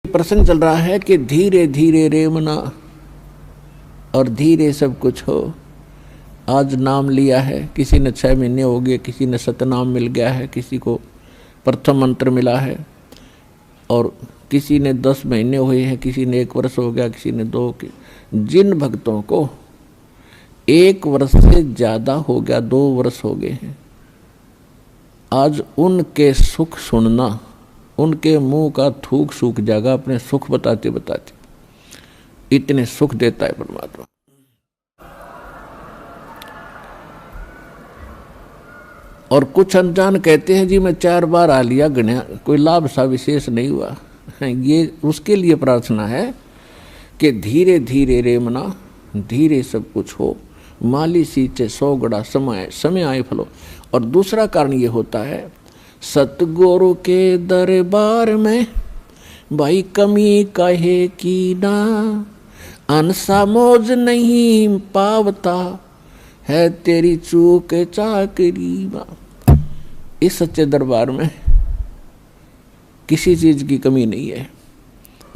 प्रश्न चल रहा है कि धीरे धीरे रे मना और धीरे सब कुछ हो। आज नाम लिया है, किसी ने 6 महीने हो गए, किसी ने सतनाम मिल गया है, किसी को प्रथम मंत्र मिला है और किसी ने 10 महीने हुए हैं, किसी ने 1 वर्ष हो गया, किसी ने 2 के। जिन भक्तों को 1 वर्ष से ज़्यादा हो गया, 2 वर्ष हो गए हैं, आज उनके सुख सुनना, उनके मुंह का थूक सूख जाएगा अपने सुख बताते बताते। इतने सुख देता है परमात्मा। और कुछ अनजान कहते हैं जी मैं 4 बार आ लिया, गण्या कोई लाभ सा विशेष नहीं हुआ। ये उसके लिए प्रार्थना है कि धीरे धीरे रे मना, धीरे सब कुछ हो, माली सींचे 100 गड़ा समय आए फलो। और दूसरा कारण ये होता है, सतगुरु के दरबार में भाई कमी कहे की ना, अनसा मौज नहीं पावता है तेरी चूक चाकरी। इस सच्चे दरबार में किसी चीज की कमी नहीं है।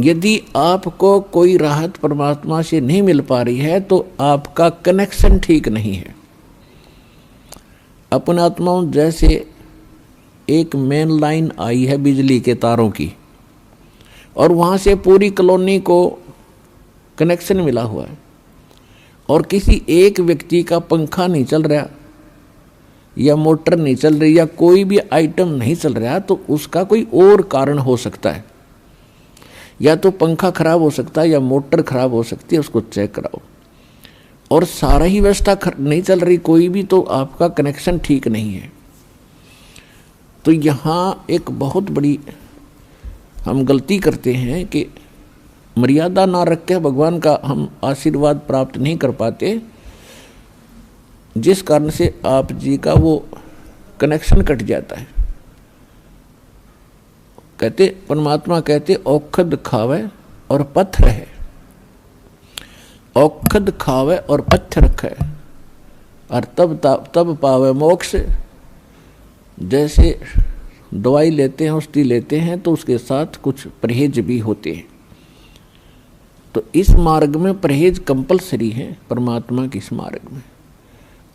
यदि आपको कोई राहत परमात्मा से नहीं मिल पा रही है तो आपका कनेक्शन ठीक नहीं है। अपने आत्माओं जैसे एक मेन लाइन आई है बिजली के तारों की और वहाँ से पूरी कॉलोनी को कनेक्शन मिला हुआ है और किसी एक व्यक्ति का पंखा नहीं चल रहा या मोटर नहीं चल रही या कोई भी आइटम नहीं चल रहा, तो उसका कोई और कारण हो सकता है। या तो पंखा खराब हो सकता है या मोटर खराब हो सकती है, उसको चेक कराओ। और सारा ही व्यवस्था नहीं चल रही कोई भी, तो आपका कनेक्शन ठीक नहीं है। तो यहाँ एक बहुत बड़ी हम गलती करते हैं कि मर्यादा ना रख के भगवान का हम आशीर्वाद प्राप्त नहीं कर पाते, जिस कारण से आप जी का वो कनेक्शन कट जाता है। कहते परमात्मा कहते औखद खावे और पत्थर है, औखद खावे और पत्थर रखे और तब पावे मोक्ष। जैसे दवाई लेते हैं, औषधि लेते हैं, तो उसके साथ कुछ परहेज भी होते हैं। तो इस मार्ग में परहेज कंपलसरी है परमात्मा के इस मार्ग में।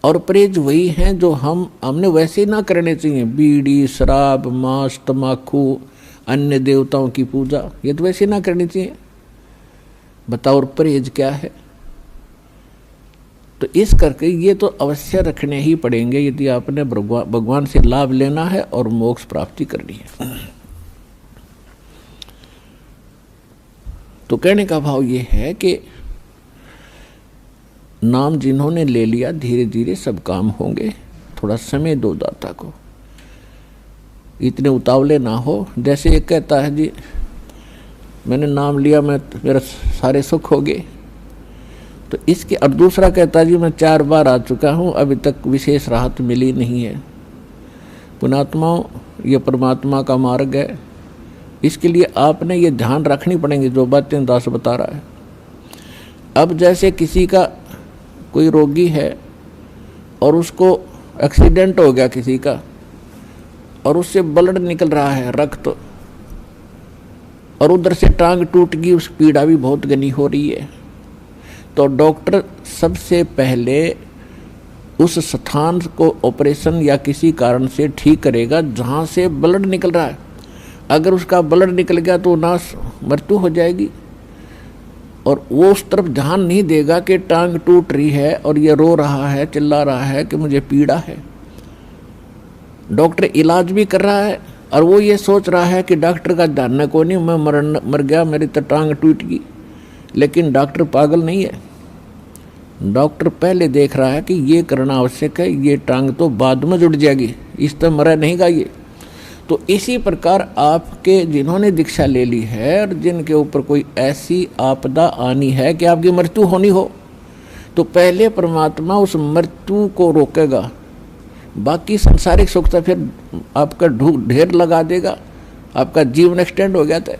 और परहेज वही हैं जो हमने वैसे ना करने चाहिए। बीड़ी, शराब, मांस, तम्बाकू, अन्य देवताओं की पूजा, ये तो वैसे ना करनी चाहिए। बताओ और परहेज क्या है? तो इस करके ये तो अवश्य रखने ही पड़ेंगे यदि आपने भगवान से लाभ लेना है और मोक्ष प्राप्ति करनी है। तो कहने का भाव ये है कि नाम जिन्होंने ले लिया, धीरे धीरे सब काम होंगे। थोड़ा समय दो दाता को, इतने उतावले ना हो। जैसे एक कहता है जी मैंने नाम लिया, मेरा सारे सुख हो गए, तो इसके। और दूसरा कहता है जी मैं 4 बार आ चुका हूँ, अभी तक विशेष राहत मिली नहीं है। पुणात्माओं, ये परमात्मा का मार्ग है, इसके लिए आपने ये ध्यान रखनी पड़ेंगी जो बातें दास बता रहा है। अब जैसे किसी का कोई रोगी है और उसको एक्सीडेंट हो गया किसी का, और उससे ब्लड निकल रहा है, रक्त, और उधर से टांग टूट गई, उस पीड़ा भी बहुत घनी हो रही है, तो डॉक्टर सबसे पहले उस स्थान को ऑपरेशन या किसी कारण से ठीक करेगा जहाँ से ब्लड निकल रहा है। अगर उसका ब्लड निकल गया तो मृत्यु हो जाएगी। और वो उस तरफ ध्यान नहीं देगा कि टांग टूट रही है और ये रो रहा है, चिल्ला रहा है कि मुझे पीड़ा है। डॉक्टर इलाज भी कर रहा है और वो ये सोच रहा है कि डॉक्टर का ध्यान न कोई नहीं, मैं मर गया, मेरी तो टांग टूट गई। लेकिन डॉक्टर पागल नहीं है। डॉक्टर पहले देख रहा है कि ये करना आवश्यक है, ये टांग तो बाद में जुड़ जाएगी, इस तो मरा नहीं गा ये। तो इसी प्रकार आपके जिन्होंने दीक्षा ले ली है और जिनके ऊपर कोई ऐसी आपदा आनी है कि आपकी मृत्यु होनी हो, तो पहले परमात्मा उस मृत्यु को रोकेगा। बाकी संसारिक सुख तो फिर आपका ढेर लगा देगा, आपका जीवन एक्सटेंड हो गया था।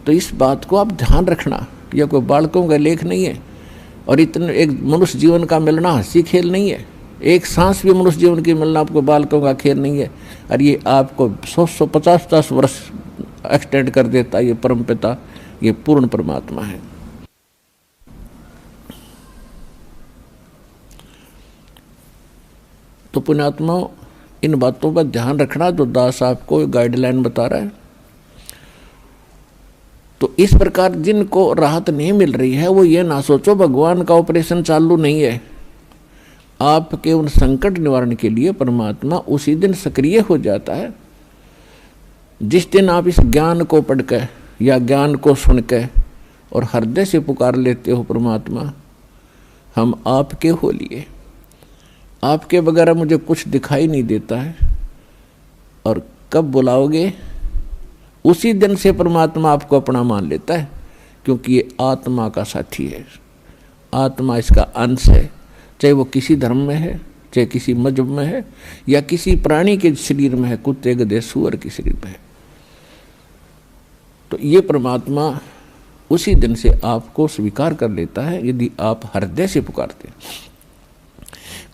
तो इस बात को आप ध्यान रखना। यह कोई बालकों का लेख नहीं है और इतने एक मनुष्य जीवन का मिलना हंसी खेल नहीं है। एक सांस भी मनुष्य जीवन की मिलना आपको बालकों का खेल नहीं है। और ये आपको 100-150 वर्ष एक्सटेंड कर देता, ये परमपिता, ये पूर्ण परमात्मा है। तो पुण्यात्माओं, इन बातों पर ध्यान रखना जो दास आपको गाइडलाइन बता रहा है। तो इस प्रकार जिनको राहत नहीं मिल रही है वो ये ना सोचो भगवान का ऑपरेशन चालू नहीं है। आपके उन संकट निवारण के लिए परमात्मा उसी दिन सक्रिय हो जाता है जिस दिन आप इस ज्ञान को पढ़कर या ज्ञान को सुनकर और हृदय से पुकार लेते हो, परमात्मा हम आपके हो लिए, आपके बगैर मुझे कुछ दिखाई नहीं देता है। और कब बुलाओगे, उसी दिन से परमात्मा आपको अपना मान लेता है, क्योंकि ये आत्मा का साथी है, आत्मा इसका अंश है। चाहे वो किसी धर्म में है, चाहे किसी मजहब में है, या किसी प्राणी के शरीर में है, कुत्ते गधे सूअर के शरीर में है। तो ये परमात्मा उसी दिन से आपको स्वीकार कर लेता है यदि आप हृदय से पुकारते हैं।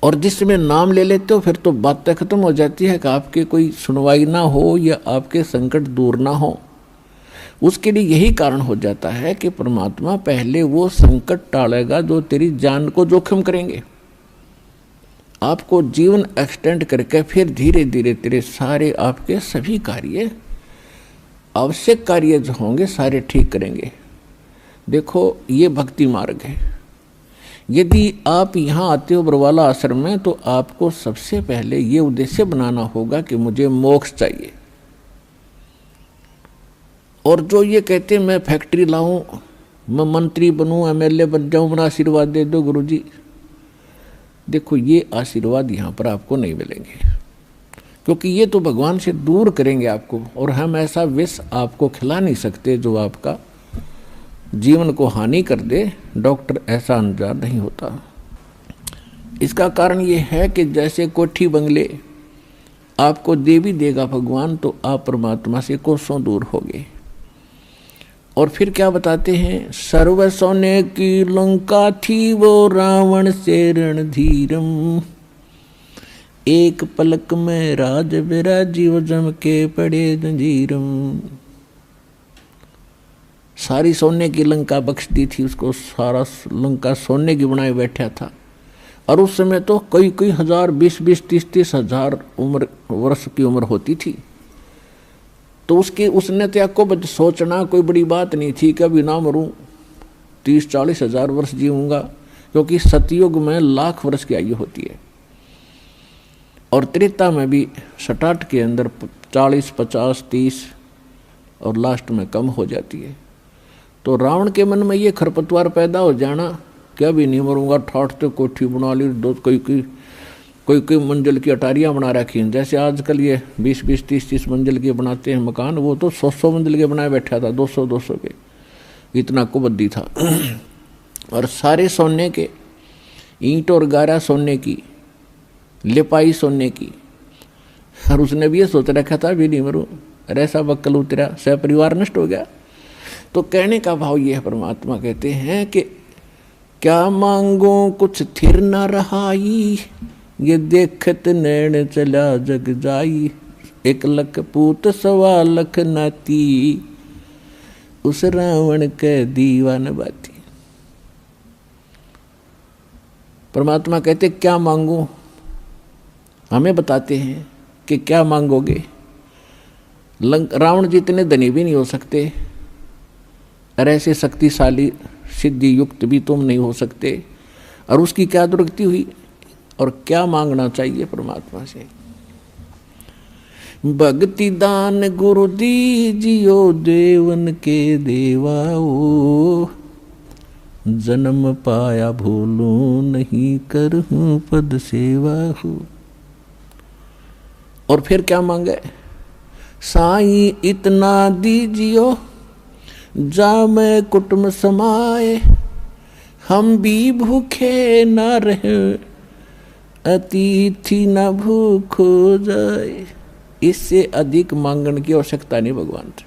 और जिस समय नाम ले लेते हो फिर तो बातें खत्म हो जाती है कि आपके कोई सुनवाई ना हो या आपके संकट दूर ना हो। उसके लिए यही कारण हो जाता है कि परमात्मा पहले वो संकट टालेगा जो तेरी जान को जोखिम करेंगे। आपको जीवन एक्सटेंड करके फिर धीरे धीरे तेरे सारे आपके सभी कार्य, आवश्यक कार्य जो होंगे सारे ठीक करेंगे। देखो ये भक्ति मार्ग है। यदि आप यहाँ आते हो बरवाला आश्रम में तो आपको सबसे पहले ये उद्देश्य बनाना होगा कि मुझे मोक्ष चाहिए। और जो ये कहते हैं मैं फैक्ट्री लाऊं, मैं मंत्री बनूं, एमएलए बन जाऊं, मेरा आशीर्वाद दे दो गुरुजी, देखो ये आशीर्वाद यहाँ पर आपको नहीं मिलेंगे, क्योंकि ये तो भगवान से दूर करेंगे आपको। और हम ऐसा विष आपको खिला नहीं सकते जो आपका जीवन को हानि कर दे। डॉक्टर ऐसा अनजान नहीं होता। इसका कारण ये है कि जैसे कोठी बंगले आपको दे भी देगा भगवान, तो आप परमात्मा से कोसों दूर होगे। और फिर क्या बताते हैं, सर्व सोने की लंका थी वो रावण से रणधीरम, एक पलक में राज विराजीव जम के पड़े जंजीरम। सारी सोने की लंका बख्श दी थी उसको, सारा लंका सोने की बनाए बैठा था। और उस समय तो कई कई हजार, 20-20, 30-30 हजार वर्ष की उम्र होती थी। तो उसने त्याग को सोचना कोई बड़ी बात नहीं थी कि अभी ना मरूं, 30-40 हजार वर्ष जीऊंगा, क्योंकि सतयुग में लाख वर्ष की आयु होती है। और त्रेता में भी सटाट के अंदर 40, 50, 30 और लास्ट में कम हो जाती है। तो रावण के मन में ये खरपतवार पैदा हो जाना क्या भी नहीं मरूंगा, ठाठ तो कोठी बना ली, दो कोई मंजिल की अटारियाँ बना रखी हैं। जैसे आजकल ये 20-20, 30-30 मंजिल के बनाते हैं मकान, वो तो 100 मंजिल के बनाए बैठा था, 200 के, इतना कुबद्दी था। और सारे सोने के, ईंट और गारा सोने की, लिपाई सोने की। और उसने भी ये सोच रखा था भी नहीं मरूं, अरे ऐसा बक्कल उतरा, सह परिवार नष्ट हो गया। तो कहने का भाव ये है, परमात्मा कहते हैं कि क्या मांगो कुछ थिर न रहाई, ये देखत नैन चला जग जाई, 1 लख पूत 1.25 लाख नाती, उस रावण के दीवान बाती। परमात्मा कहते क्या मांगो, हमें बताते हैं कि क्या मांगोगे। रावण जितने धनी भी नहीं हो सकते, और ऐसे शक्तिशाली सिद्धि युक्त भी तुम नहीं हो सकते। और उसकी क्या दुर्गति हुई, और क्या मांगना चाहिए परमात्मा से। भक्ति दान गुरु दीजियो, देवन के देवाओ, जन्म पाया भूलूं नहीं, करहूं पद सेवा हो। और फिर क्या मांगे, साईं इतना दीजियो, जा मैं कुटुंब समाए, हम भी भूखे न रहे, अतिथि न भूख हो जाए। इससे अधिक मांगने की आवश्यकता नहीं भगवान से।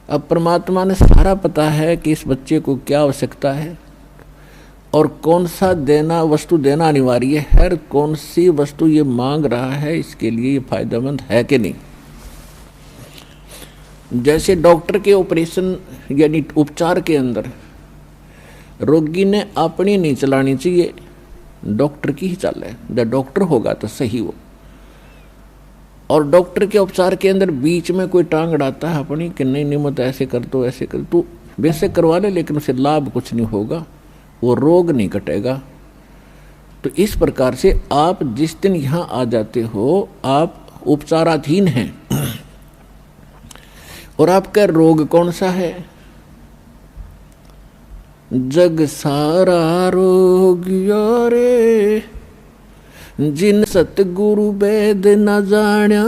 अब परमात्मा ने सारा पता है कि इस बच्चे को क्या आवश्यकता है और कौन सा वस्तु देना अनिवार्य है, और कौन सी वस्तु ये मांग रहा है, इसके लिए ये फायदेमंद है कि नहीं। जैसे डॉक्टर के ऑपरेशन यानी उपचार के अंदर रोगी ने अपनी नहीं चलानी चाहिए, डॉक्टर की ही चले, जब डॉक्टर होगा तो सही वो। और डॉक्टर के उपचार के अंदर बीच में कोई टांग अड़ाता है अपनी कि नहीं नहीं मत ऐसे कर दो ऐसे कर, तो वैसे करवा ले, लेकिन उसे लाभ कुछ नहीं होगा, वो रोग नहीं कटेगा। तो इस प्रकार से आप जिस दिन यहाँ आ जाते हो आप उपचाराधीन हैं और आपका रोग कौन सा है? जग सारा रोग यारे जिन सतगुरु वेद न जाण्या,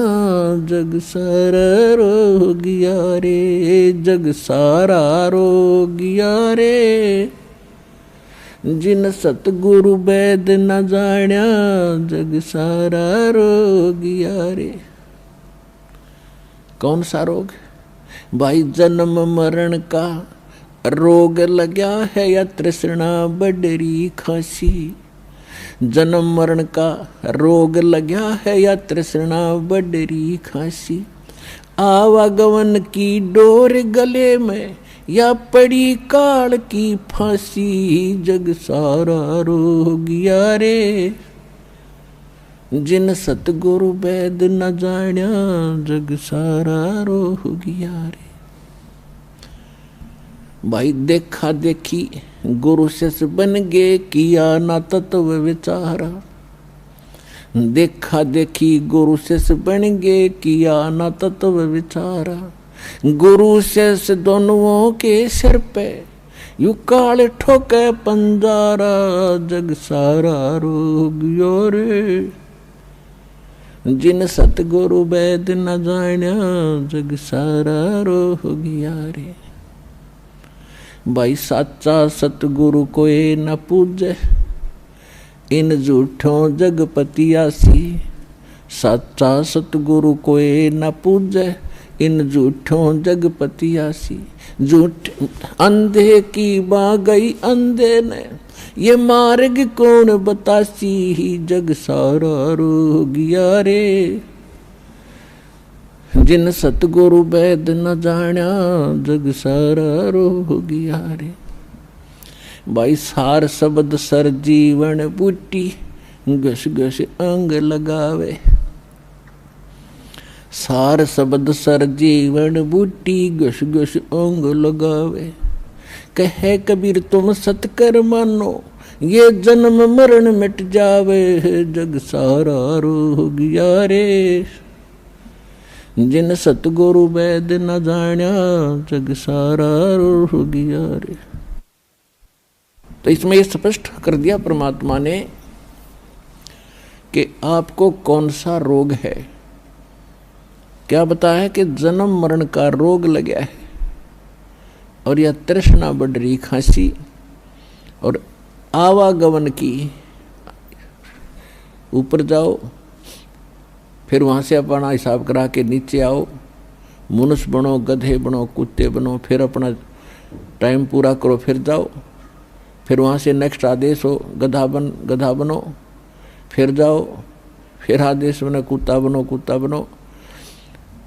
जग सारा रोग यारे, जग सारा रोग यारे जिन सतगुरु वेद न जाण्या, जग सारा रोग यारे। कौन सा रोग? भाई जन्म मरण का रोग लग्या है या तृष्णा बडरी खांसी, जन्म मरण का रोग लग्या है या तृष्णा बडरी खांसी, आवागमन की डोर गले में या पड़ी काल की फांसी, जग सारा रोग यारे जिन सतगुरु वेद न जाण्या, जग सारा रोग यारे। भाई देखा देखी गुरु शिष्य बन गे, किया ना तत्व विचारा, देखा देखी गुरु शिष्य बन गे, किया ना तत्व विचारा, गुरु शिष्य दोनों के सिर पे यू काल ठोके पंजारा, जग सारा रोग यारे जिन सतगुरु वेद न जाण्या, जग सारा रोग यारे। भाई साचा सतगुरु कोई न पूजे, इन झूठों जगपतियासी, साचा सतगुरु कोई न पूजे, इन झूठों जगपतियासी, झूठ अंधे की बा गई अंधे ने, ये मार्ग कौन बतासी, जग सारा रोग यारे जिन सतगुरु वेद न जाण्या, जग सारा रोग यारे। भाई सार शब्द सर जीवन बूटी, घस घस अंग लगावे, सार शब्द सर जीवन बूटी, घस घस अंग लगावे, कहे कबीर तुम सतकर मानो, ये जन्म मरण मिट जावे, जग सारा रोग यारे जिन सतगुरु वेद न जाण्या, जग सारा रोग यारे। तो इसमें ये स्पष्ट कर दिया परमात्मा ने कि आपको कौन सा रोग है। क्या बताया है कि जन्म मरण का रोग लगा है और यह तृष्णा बढ़ रही खांसी और आवागमन की, ऊपर जाओ फिर वहाँ से अपना हिसाब करा के नीचे आओ, मनुष्य बनो, गधे बनो, कुत्ते बनो, फिर अपना टाइम पूरा करो, फिर जाओ, फिर वहाँ से नेक्स्ट आदेश हो गधा बनो, फिर जाओ, फिर आदेश बनो कुत्ता बनो,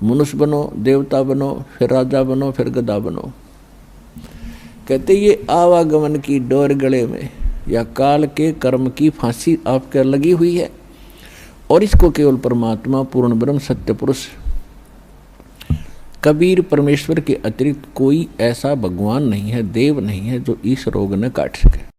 मनुष्य बनो, देवता बनो, फिर राजा बनो, फिर गधा बनो। कहते ये आवागमन की डोर गले में या काल के कर्म की फांसी आपके लगी हुई है और इसको केवल परमात्मा पूर्ण ब्रह्म सत्य पुरुष कबीर परमेश्वर के अतिरिक्त कोई ऐसा भगवान नहीं है, देव नहीं है जो इस रोग न काट सके।